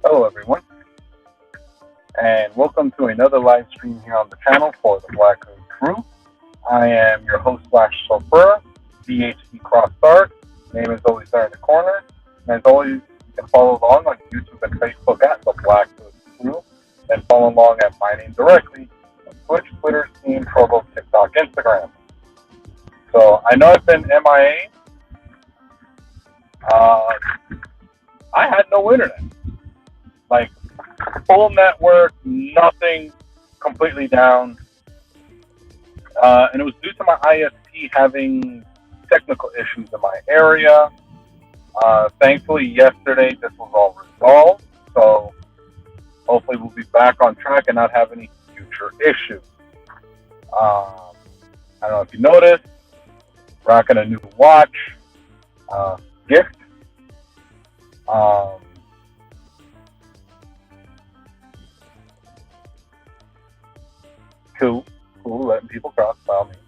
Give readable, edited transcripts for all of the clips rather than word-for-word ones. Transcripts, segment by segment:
Hello, everyone, and welcome to another live stream here on the channel for the Black Hood Crew. I am your host slash chauffeur, BHCxDark. Name is always there in the corner, and as always, you can follow along on YouTube and Facebook at the Black Hood Crew, and follow along at my name directly on Twitch, Twitter, Steam, Trovo, TikTok, Instagram. So I know I've been MIA. I had no internet. Like, full network, nothing, completely down. And it was due to my ISP having technical issues in my area. Thankfully, yesterday, this was all resolved. So, hopefully, we'll be back on track and not have any future issues. I don't know if you noticed, rocking a new watch, gift. Cool, letting people cross by all means.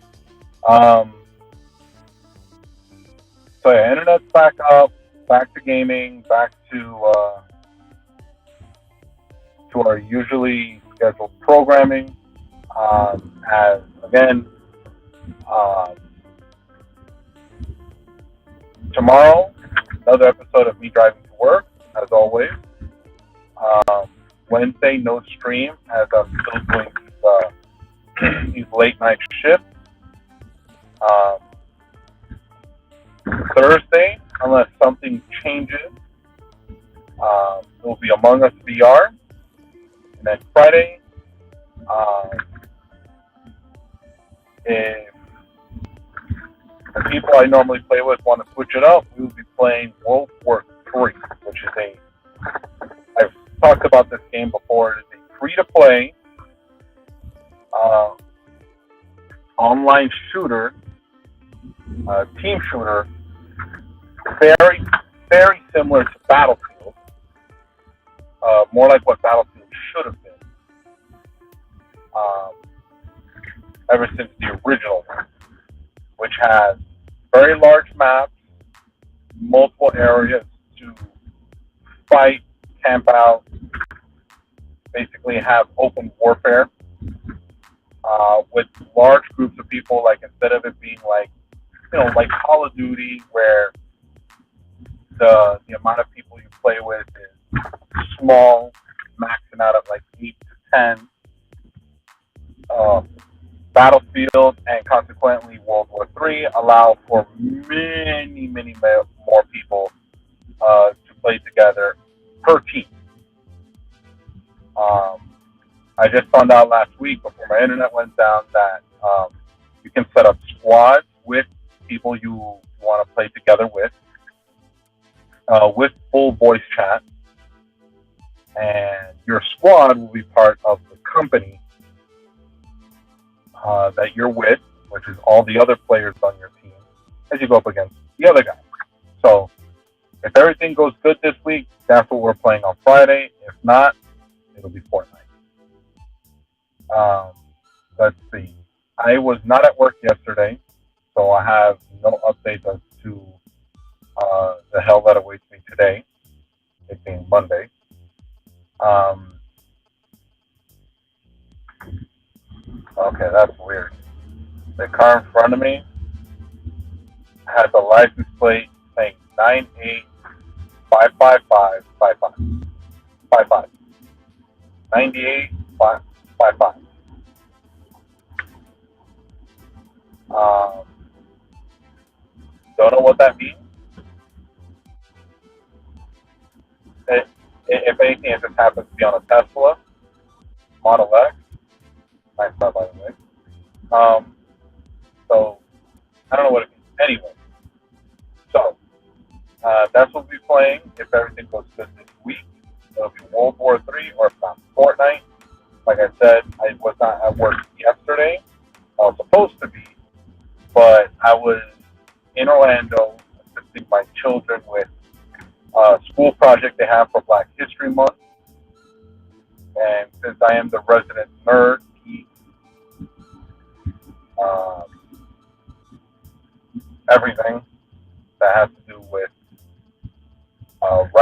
So yeah, internet's back up, back to gaming, back to our usually scheduled programming. As again, tomorrow, another episode of me driving to work, as always. Wednesday, no stream, as I'm still doing these late night shifts. Thursday, unless something changes, it will be Among Us VR. And then Friday, if the people I normally play with want to switch it up, we will be playing World War III, which is I've talked about this game before. It is a free-to-play online shooter, team shooter, very, very similar to Battlefield, more like what Battlefield should have been, ever since the original one, which has very large maps, multiple areas to fight, camp out, basically have open warfare. With large groups of people, like instead of it being like Call of Duty, where the amount of people you play with is small, maxing out at like 8 to 10. Battlefield and consequently World War III allow for many more people to play together per team. I just found out last week before my internet went down that you can set up squads with people you want to play together with full voice chat, and your squad will be part of the company that you're with, which is all the other players on your team, as you go up against the other guy. So if everything goes good this week, that's what we're playing on Friday. If not, it'll be Fortnite. Let's see. I was not at work yesterday, so I have no updates as to the hell that awaits me today, it being Monday. Okay, that's weird. The car in front of me has a license plate saying 9855555. 98555. Don't know what that means. If anything, it just happens to be on a Tesla Model X. Nice car, by the way. So I don't know what it means. Anyway, so that's what we'll be playing if everything goes good this week. It'll be World War III or if not Fortnite. Like I said, I was not at work yesterday. I was supposed to be, but I was in Orlando assisting my children with a school project they have for Black History Month. And since I am the resident nerd, geek, everything that has to do with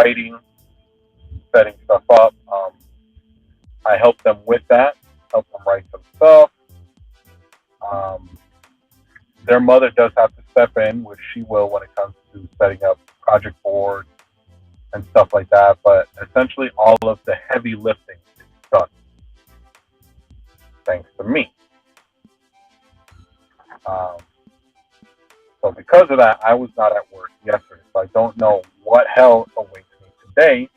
writing, setting stuff up. I help them with that, help them write some stuff. Um, their mother does have to step in, which she will when it comes to setting up project boards and stuff like that. But essentially, all of the heavy lifting is done thanks to me. So because of that, I was not at work yesterday. So I don't know what hell awaits me today,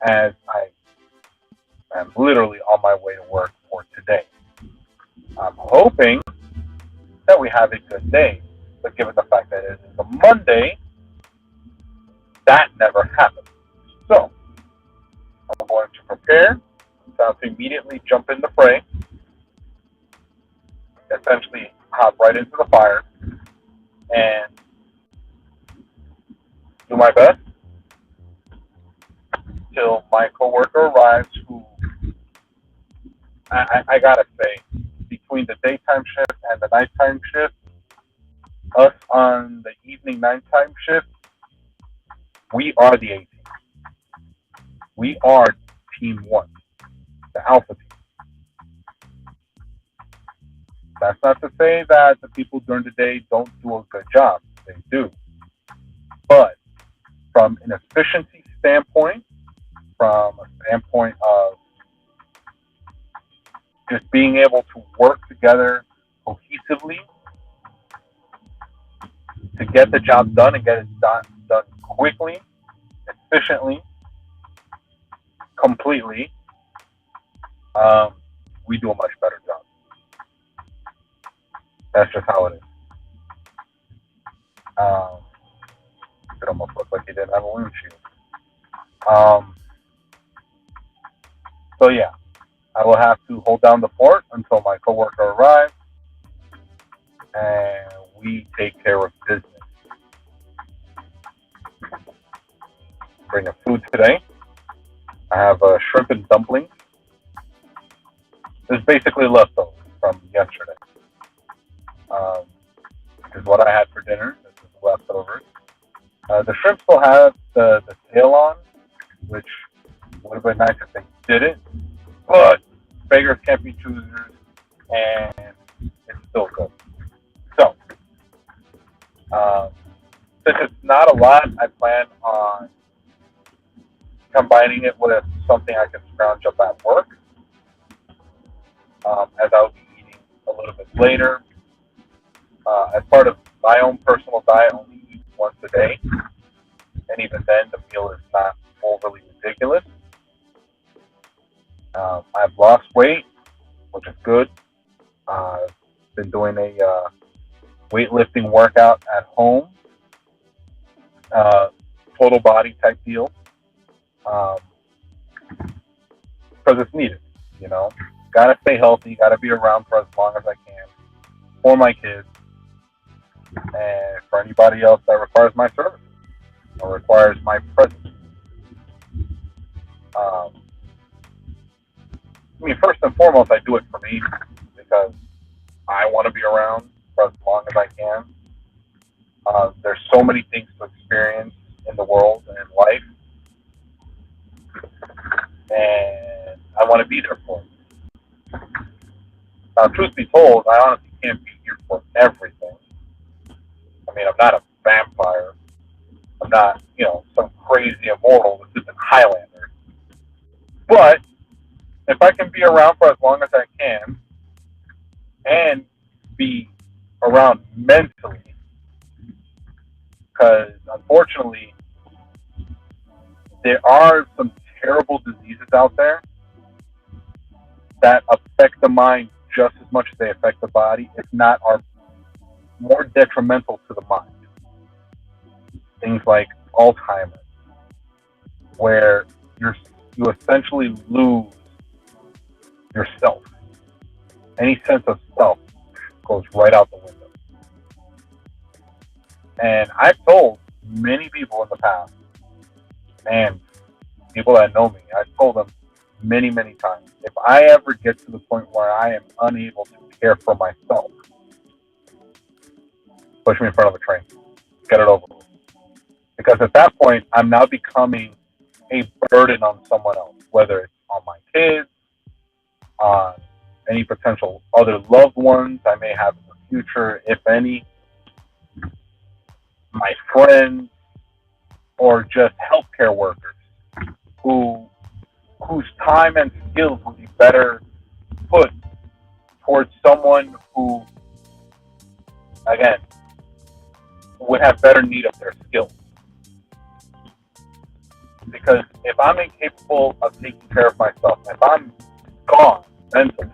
as I am literally on my way to work for today. I'm hoping that we have a good day, but given the fact that it is a Monday, that never happens. So I'm going to prepare to immediately jump in the fray, essentially hop right into the fire, and do my best till my coworker arrives, who I gotta say, between the daytime shift and the nighttime shift, us on the evening nighttime shift, we are the A team. We are team one, the alpha team. That's not to say that the people during the day don't do a good job. They do. But from an efficiency standpoint, from a standpoint of just being able to work together cohesively to get the job done and get it done quickly, efficiently, completely, we do a much better job. That's just how it is. It almost looked like he didn't have a windshield. So yeah, I will have to hold down the fort until my coworker arrives, and we take care of business. Bring a food today. I have shrimp and dumplings. It's basically leftovers from yesterday. This is what I had for dinner. This is leftovers. The shrimp still have the tail on, which would have been nice if they did it. But beggars can't be choosers, and it's still good. So, since it's not a lot, I plan on combining it with something I can scrounge up at work, as I'll be eating a little bit later. As part of my own personal diet, I only eat once a day, and even then, the meal is not overly ridiculous. I've lost weight, which is good. I've been doing a weightlifting workout at home, total body type deal, because it's needed. You know, gotta stay healthy, gotta be around for as long as I can for my kids and for anybody else that requires my services or requires my presence. I mean, first and foremost, I do it for me because I want to be around for as long as I can. There's so many things to experience in the world and in life, and I want to be there for it. Now, truth be told, I honestly can't be here for everything. I mean, I'm not a vampire. I'm not, some crazy immortal assistant Highlander. But if I can be around for as long as I can and be around mentally, because unfortunately there are some terrible diseases out there that affect the mind just as much as they affect the body, if not are more detrimental to the mind. Things like Alzheimer's, where you essentially lose yourself. Any sense of self goes right out the window. And I've told many people in the past, and people that know me, I've told them many, many times, if I ever get to the point where I am unable to care for myself, push me in front of a train. Get it over with. Because at that point, I'm now becoming a burden on someone else, whether it's on my kids, on any potential other loved ones I may have in the future, if any, my friends, or just healthcare workers who whose time and skills would be better put towards someone who, again, would have better need of their skills. Because if I'm incapable of taking care of myself, if I'm gone mentally,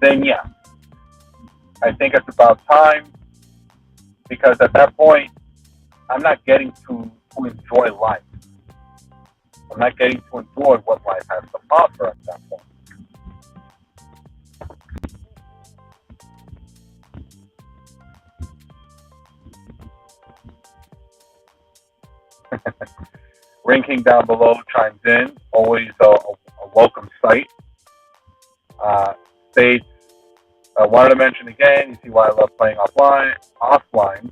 then yeah, I think it's about time. Because at that point, I'm not getting to enjoy life. I'm not getting to enjoy what life has to offer at that point. Ranking down below chimes in, always a welcome sight. States, I wanted to mention again, you see why I love playing offline,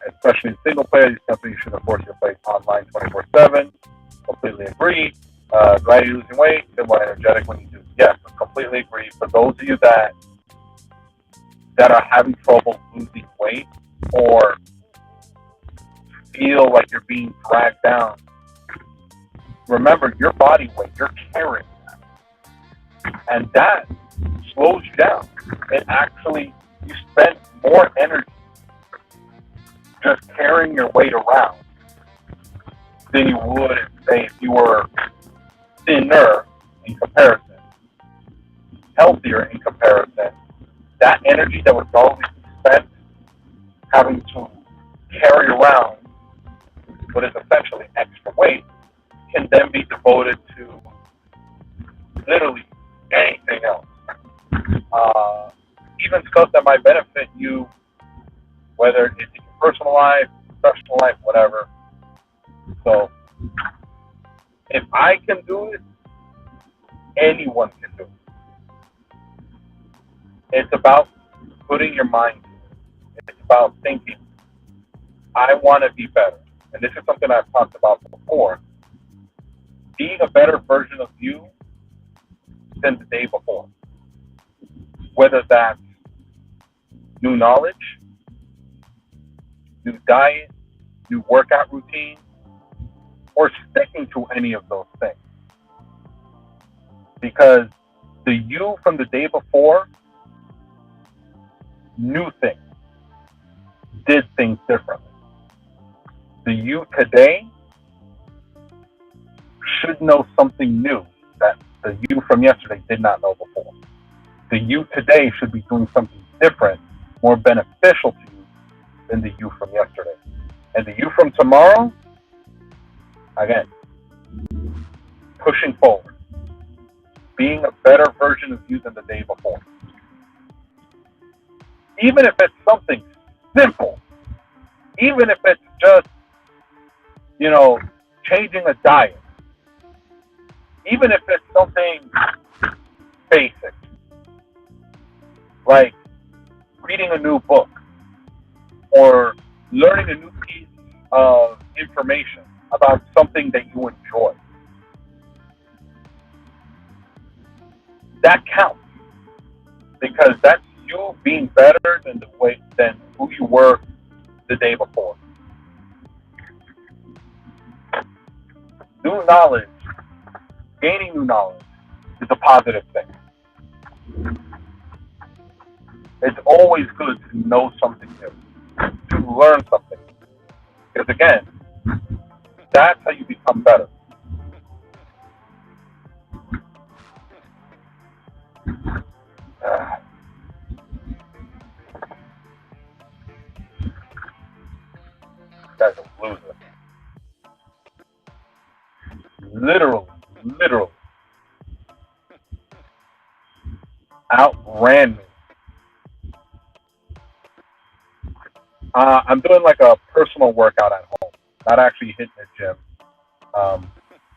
especially in single player. These companies should, of course, you play online 24/7. Completely agree. Glad you're losing weight, feel more energetic when you do. Yes, completely agree. For those of you that are having trouble losing weight or feel like you're being dragged down, remember your body weight, you're carrying that. And that slows you down. It actually, you spend more energy just carrying your weight around than you would, say, if you were thinner in comparison, healthier in comparison. That energy that was always spent having to carry around what is essentially extra weight can then be devoted to literally anything else. Even stuff that might benefit you, whether it's in your personal life, professional life, whatever. So, if I can do it, anyone can do it. It's about putting your mind to it. It's about thinking, I want to be better. And this is something I've talked about before. Being a better version of you than the day before. Whether that's new knowledge, new diet, new workout routine, or sticking to any of those things. Because the you from the day before knew things, did things differently. The you today should know something new that the you from yesterday did not know before. The you today should be doing something different, more beneficial to you than the you from yesterday. And the you from tomorrow, again, pushing forward, being a better version of you than the day before. Even if it's something simple, even if it's just, changing a diet, even if it's something basic, like reading a new book or learning a new piece of information about something that you enjoy. That counts, because that's you being better than who you were the day before. New knowledge, gaining new knowledge is a positive thing. It's always good to know something new, to learn something. Because again, that's how you become better. Guys are losing. Literally outran me. I'm doing like a personal workout at home, not actually hitting the gym. I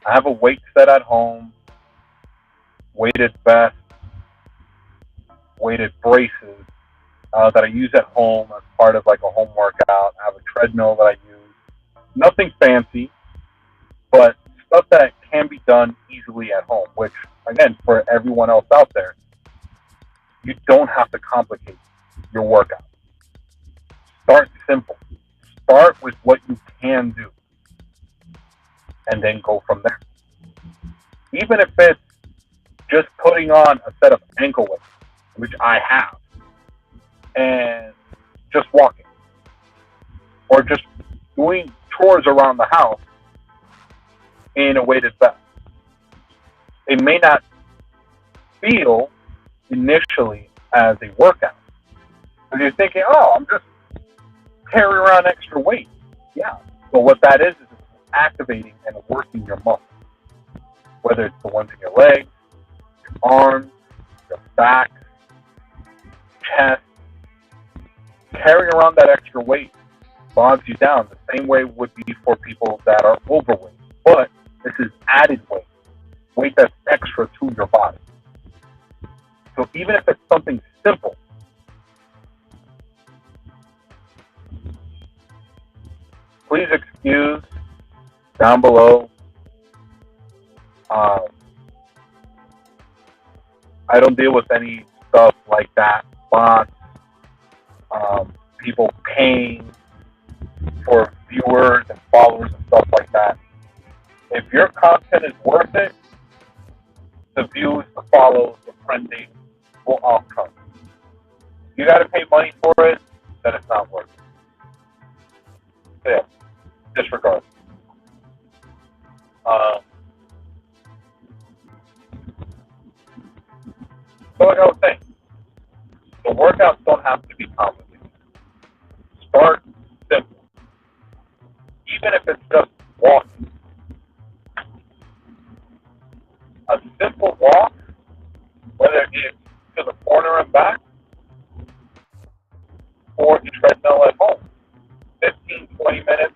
have a weight set at home, weighted vests, weighted braces, that I use at home as part of like a home workout. I have a treadmill that I use. Nothing fancy, but stuff that can be done easily at home, which, again, for everyone else out there, you don't have to complicate your workout. Start simple. Start with what you can do and then go from there. Even if it's just putting on a set of ankle weights, which I have, and just walking, or just doing chores around the house in a weighted vest. It may not feel initially as a workout. Because you're thinking, oh, I'm just carrying around extra weight. Yeah. But what that is it's activating and working your muscles. Whether it's the ones in your legs, your arms, your back, chest. Carrying around that extra weight bogs you down the same way it would be for people that are overweight. But this is added weight that's extra to your body. So even if it's something simple, please excuse down below. I don't deal with any stuff like that. Bots, people paying for viewers and followers and stuff like that. If your content is worth it, the views, the follows, the trending will all come. If you got to pay money for it, then it's not worth it. So yeah, disregard. So like I was saying, the workouts don't have to be complicated. Start simple. Even if it's just walking. A simple walk, whether it's to the corner and back, or the treadmill at home, 15, 20 minutes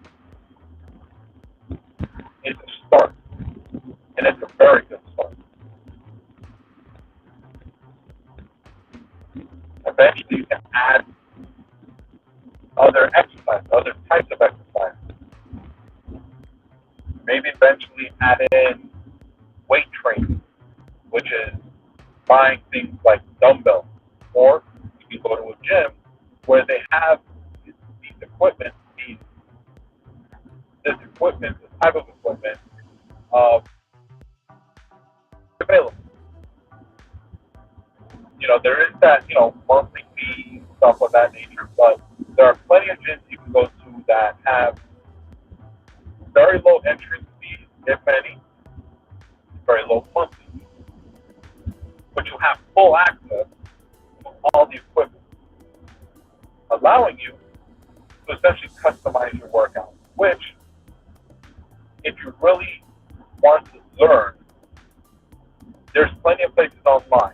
is a start. And it's a very good start. Eventually you can add other exercises, other types of exercises. Maybe eventually add in weight training, which is buying things like dumbbells, or you can go to a gym where they have this equipment, this type of equipment available. There is that, monthly fee, stuff of that nature, but there are plenty of gyms you can go to that have very low entrance fees, if any, very low monthly fees, but you have full access to all the equipment, allowing you to essentially customize your workout, which, if you really want to learn, there's plenty of places online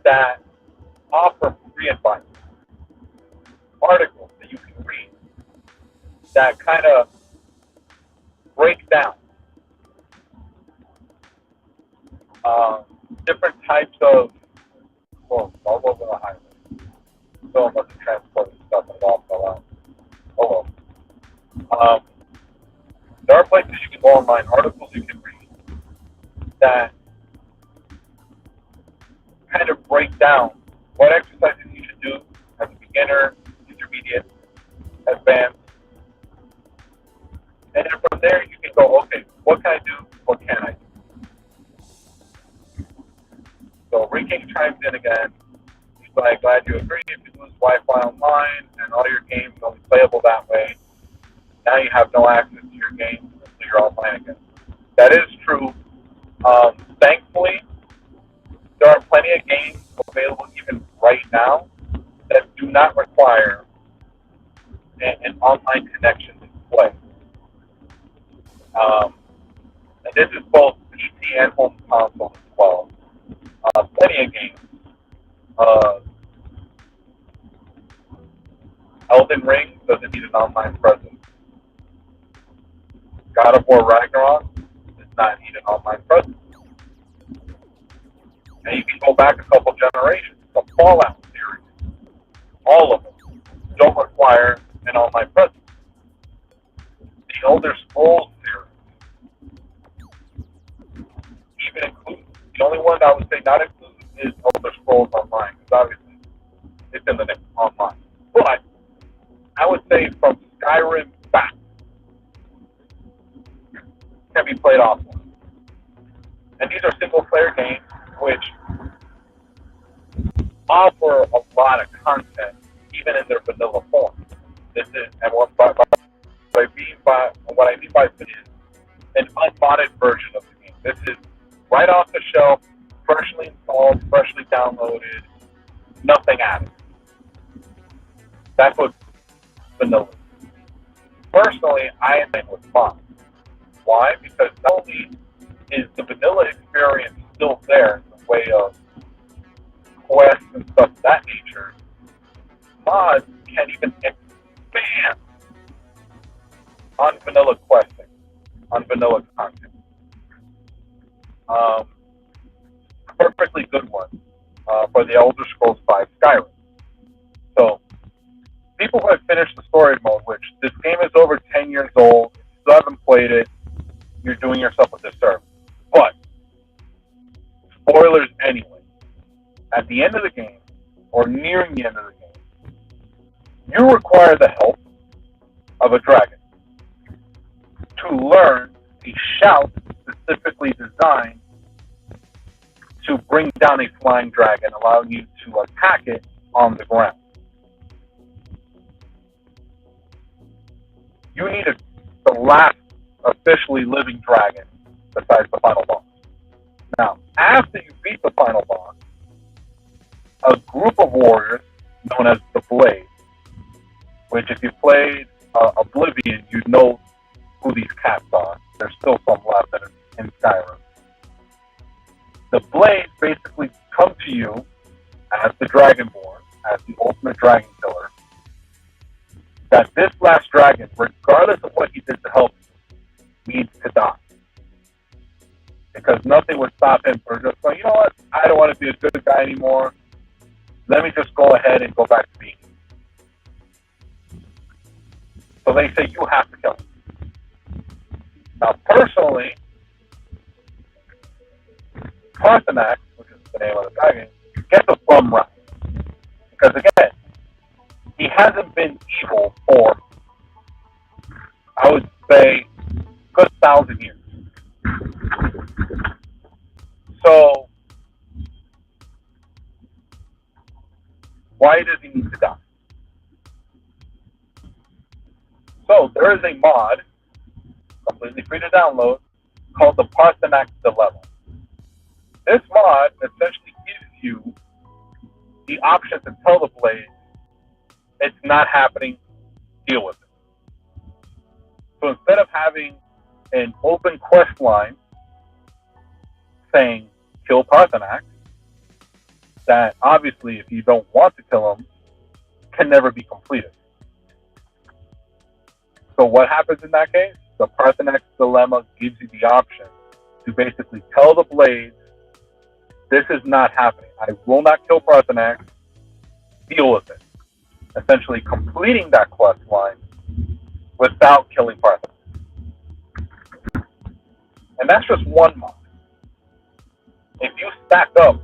that offer free advice, articles that you can read that kind of break down different types of, all over the highway. So much transport and stuff and it all fell out. Oh well. There are places you can go online, articles you can read that kind of break down what exercises you should do as a beginner, intermediate, advanced. And then from there you can go, okay, what can I do? What can I do? So King chimes in again. He's like, glad you agree. If you lose Wi-Fi online and all your games are only playable that way, now you have no access to your games until you're online again. That is true. Thankfully, there are plenty of games available even right now that do not require an online connection to play. And this is both PC and home console as well. Plenty of games. Elden Ring doesn't need an online presence. God of War Ragnarok does not need an online presence. And you can go back a couple generations. The Fallout series, all of them, don't require an online presence. The Elder Scrolls series, even includes, the only one I would say not included is Elder Scrolls Online, because obviously it's in the name, online. But I would say from Skyrim back, can be played offline. And these are single-player games which offer a lot of content, even in their vanilla form. This is, and what I mean by this is an unmodded version of the game. This is right off the shelf, freshly installed, freshly downloaded, nothing added. That's what vanilla is. Personally, I am in with mods. Why? Because not only is the vanilla experience still there in the way of quests and stuff of that nature, mods can even expand on vanilla questing, on vanilla content. Perfectly good one for the Elder Scrolls V Skyrim. So, people who have finished the story mode, which this game is over 10 years old, if you still haven't played it, you're doing yourself a disservice. But, spoilers anyway, at the end of the game, or nearing the end of the game, you require the help of a dragon to learn a shout specifically designed to bring down a flying dragon, allowing you to attack it on the ground. You need the last officially living dragon besides the final boss. Now, after you beat the final boss, a group of warriors known as the Blade, which if you played Oblivion, you'd know who these cats are. There's still some left in Skyrim. The Blades basically come to you as the Dragonborn, as the ultimate dragon killer, that this last dragon, regardless of what he did to help you, needs to die. Because nothing would stop him from just going, you know what, I don't want to be a good guy anymore. Let me just go ahead and go back to being evil. So they say you have to kill him. Now, personally, Parthenax, which is the name of the dragon, gets a bum rap. Because again, he hasn't been evil for, I would say, a good 1,000 years. So, why does he need to die? So, there is a mod, completely free to download, called the Parthenax Dilemma. This mod essentially gives you the option to tell the Blade, it's not happening, deal with it. So instead of having an open quest line saying, kill Parthenax, that obviously if you don't want to kill him, can never be completed. So what happens in that case? The Parthenax Dilemma gives you the option to basically tell the Blades, this is not happening. I will not kill Parthenax, deal with it. Essentially completing that quest line without killing Parthenax. And that's just one mod. If you stack up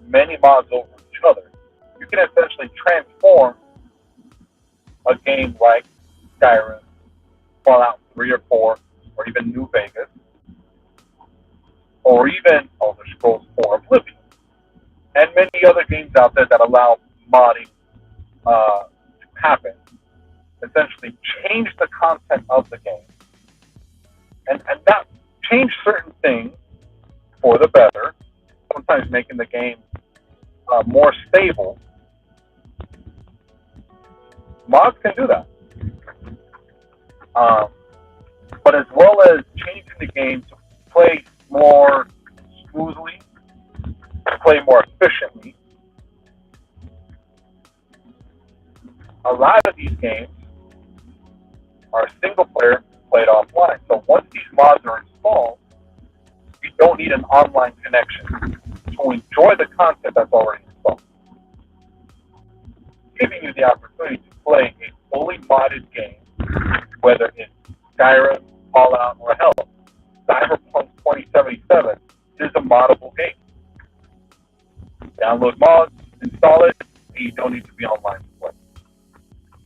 many mods over each other, you can essentially transform a game like Skyrim, Fallout 3 or 4, or even New Vegas, or even Elder Scrolls 4 Oblivion, and many other games out there that allow modding to happen. Essentially change the content of the game, and that change certain things for the better, sometimes making the game more stable. Mods can do that. But as well as changing the game to play more smoothly, to play more efficiently, a lot of these games are single player played offline. So once these mods are installed, you don't need an online connection to enjoy the content that's already installed. giving you the opportunity to play a fully modded game, whether it's Skyrim, Fallout, or hell, Cyberpunk 2077 is a moddable game. Download mods, install it, and you don't need to be online to play.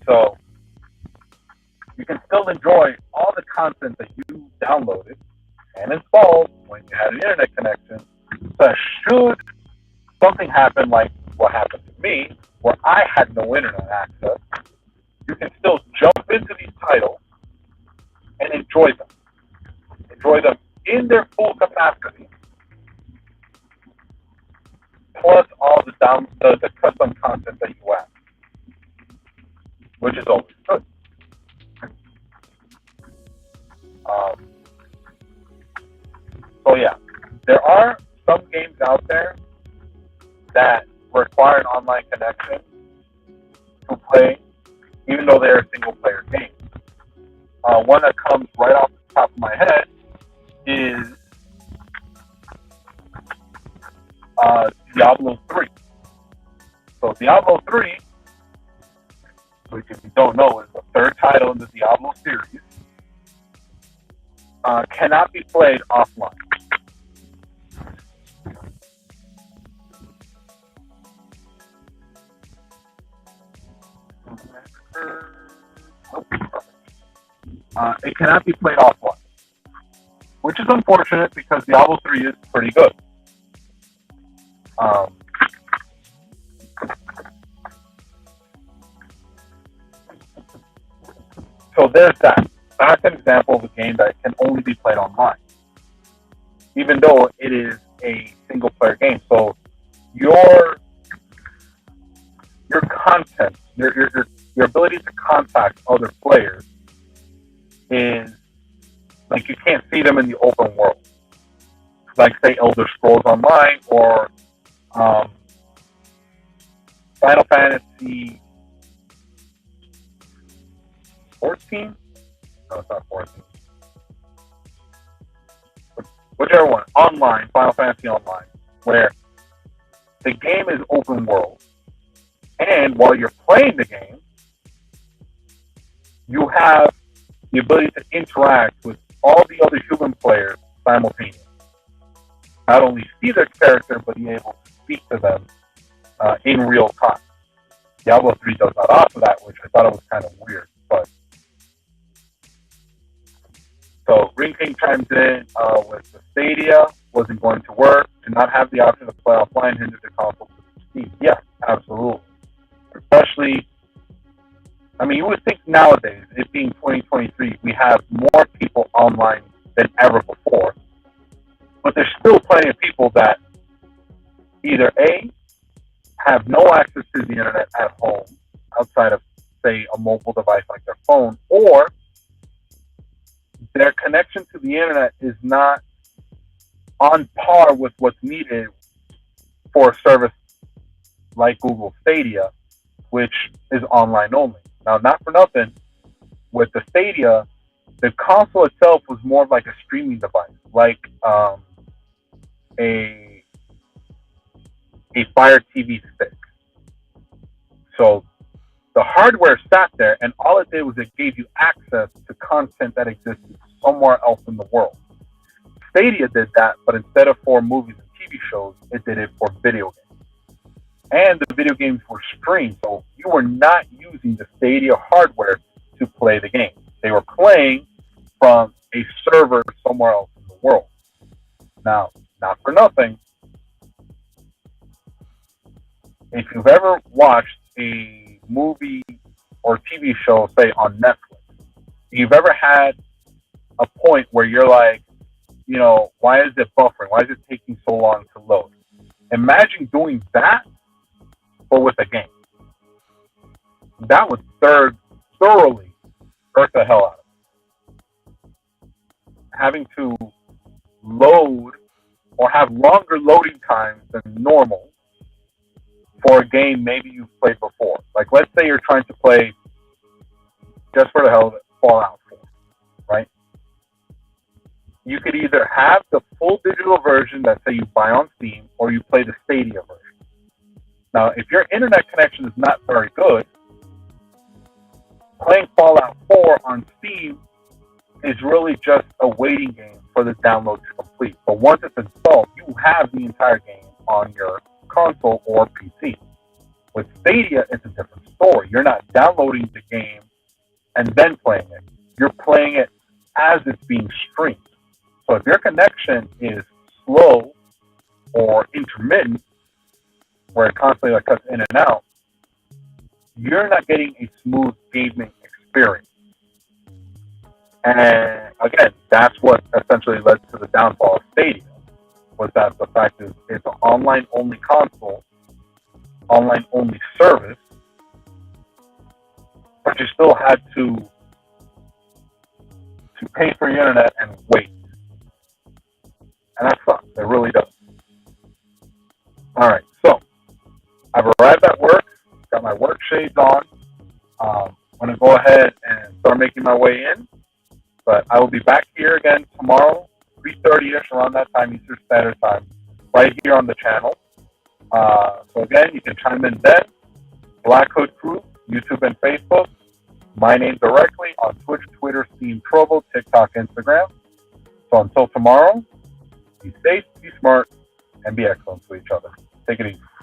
So you can still enjoy all the content that you downloaded and installed when you had an internet connection. So should something happen like what happened to me, where I had no internet access, you can still jump into these titles and enjoy them. Enjoy them in their full capacity, plus all the custom content that you add, which is always good. So yeah, there are some games out there that require an online connection to play, even though they're single-player games. One that comes right off the top of my head is Diablo 3. So Diablo 3, which if you don't know is the third title in the Diablo series, cannot be played offline. It cannot be played offline, which is unfortunate because Diablo 3 is pretty good. So there's that. That's an example of a game that can only be played online, even though it is a single-player game. So your content, your ability to contact other players is like you can't see them in the open world, like say Elder Scrolls Online or Final Fantasy 14. No, it's not 14. Whichever one, online, Final Fantasy Online, where the game is open world, and while you're playing the game, you have the ability to interact with all the other human players simultaneously. Not only see their character, but be able to speak to them in real time. Diablo 3 does not offer that, which I thought it was kind of weird. But so Ring King chimes in with the Stadia wasn't going to work, to not have the option to play offline hindered the console to succeed. Yeah, absolutely. Especially, I mean, you would think nowadays, it being 2023, we have more people online than ever before. But there's still plenty of people that either A, have no access to the internet at home outside of, say, a mobile device like their phone, or their connection to the internet is not on par with what's needed for a service like Google Stadia, which is online only. Now, not for nothing, with the Stadia, the console itself was more of like a streaming device, like a Fire TV stick. So the hardware sat there, and all it did was it gave you access to content that existed somewhere else in the world. Stadia did that, but instead of for movies and TV shows, it did it for video games. And the video games were streamed, so you were not using the Stadia hardware to play the game. They were playing from a server somewhere else in the world. Now, not for nothing, if you've ever watched a movie or TV show, say on Netflix, you've ever had a point where you're like, you know, why is it buffering? Why is it taking so long to load? Imagine doing that, but with a game. That would thoroughly hurt the hell out of it. Having to load or have longer loading times than normal for a game maybe you've played before. Like, let's say you're trying to play, just for the hell of it, Fallout 4, right? You could either have the full digital version that, say, you buy on Steam, or you play the Stadia version. Now, if your internet connection is not very good, playing Fallout 4 on Steam is really just a waiting game for the download to complete. But once it's installed, you have the entire game on your console or PC. With Stadia, it's a different story. You're not downloading the game and then playing it. You're playing it as it's being streamed. So if your connection is slow or intermittent, where it constantly cuts in and out, you're not getting a smooth gaming experience. And again, that's what essentially led to the downfall of Stadia, was that the fact is it's an online-only console, online-only service, but you still had to pay for your internet and wait. And that sucks. It really does. All right, so I've arrived at work, got my work shades on. I'm going to go ahead and start making my way in. But I will be back here again tomorrow, 3:30ish, around that time, Eastern Standard Time, right here on the channel. So again, you can chime in then. Black Hood Crew, YouTube and Facebook. My name directly on Twitch, Twitter, Steam, Trovo, TikTok, Instagram. So until tomorrow, be safe, be smart, and be excellent to each other. Take it easy.